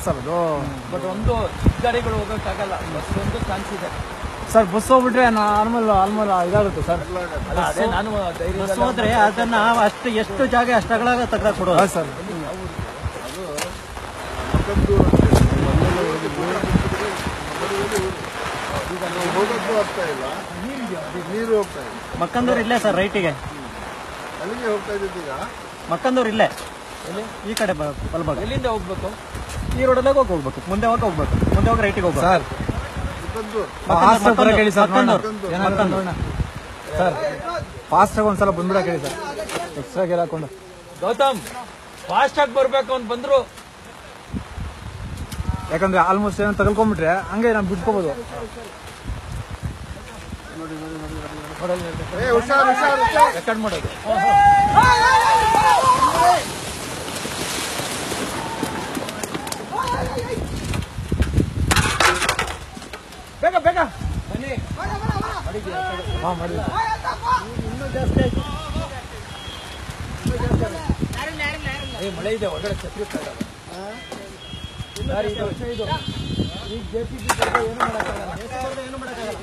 Sir ಅದು. But ಒಂದು ಗಾಡಿಗಳು ಹೋಗೋಕ್ಕಾಗಲ್ಲ, ಬಸ್ ಒಂದು ಚಾನ್ಸ್ ಇದೆ ಸರ್. ಬಸ್ ಹೋಗ್ಬಿಟ್ರೆ ನಾರ್ಮಲ್ ಇದಾಗುತ್ತೆ ಸರ್. ಅದೇ ನಾನು ಬಸ್ ಹೋದ್ರೆ ಅದನ್ನ ಅಷ್ಟು ಎಷ್ಟು ಜಾಗ ಅಷ್ಟಗಳ ತೆಗೆದ ಕೊಡೋದು. ಹೌದು ಸರ್. ಹೋಗೋದು ಆಗ್ತಾ ಇಲ್ಲ, ನೀರು ಹೋಗ್ತಾ ಇಲ್ಲ. ಮಕ್ಕಂದೂರು ಇಲ್ಲೇ ಸರ್, ರೈಟಿಗೆ ಅಲ್ಲಿಗೆ ಹೋಗ್ತಾ ಇದ್ದೀಗ. ಮಕ್ಕಂದೂರು ಇಲ್ಲೇ ಈ ಕಡೆ ಬಲಭಾಗ. ಎಲ್ಲಿಂದ ಹೋಗ್ಬೇಕು? ಈ ರೋಡಲ್ಲಾಗ ಹೋಗ್ಬೇಕು, ಮುಂದೆ ಹೋಗ್ಬೇಕು, ಮುಂದೆ ಹೋಗಿ ರೈಟಿಗೆ ಹೋಗ್ಬೇಕು ಸರ್. ಕೇಳಿ ಸರ್, ನೋಡೋಣ ಸರ್. ಫಾಸ್ಟ್ ಆಗಿ ಒಂದ್ಸಲ ಬಂದ್ಬಿಡಕ್ ಹೇಳಿ ಸರ್, ಎಕ್ಸ್ಟ್ರಾ ಗೇರ್ ಹಾಕೊಂಡು. ಗೌತಮ್ ಫಾಸ್ಟ್ ಆಗಿ ಬರ್ಬೇಕು ಅಂತ ಬಂದ್ರು, ಯಾಕಂದ್ರೆ ಆಲ್ಮೋಸ್ಟ್ ಏನೋ ತಗೊಳ್ಕೊಂಡ್ಬಿಟ್ರೆ ಹಂಗೆ ನಾವು ಬಿಟ್ಕೋಬಹುದು. ರೆಕಾರ್ಡ್ ಮಾಡೋದು. ಬೇಗ ಬೇಗ ಬನ್ನಿ. ಮಾಡಿ. ಇನ್ನೂ ಜಾಸ್ತಿ ಆಯ್ತು. ಮಳೆ ಇದೆ ಹೊರಗಡೆ, ಛತ್ರಿ ಈಗ JCB ಏನು ಮಾಡಕ್ಕಾಗಲ್ಲ, ಏನು ಮಾಡಕ್ಕಾಗಲ್ಲ.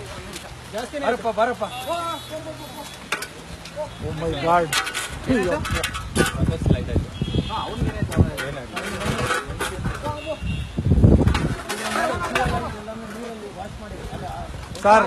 ಜಾಸ್ತಿ ಬಾರಪ್ಪ. ಓ ಮೈ ಗಾಡ್. ಸರ್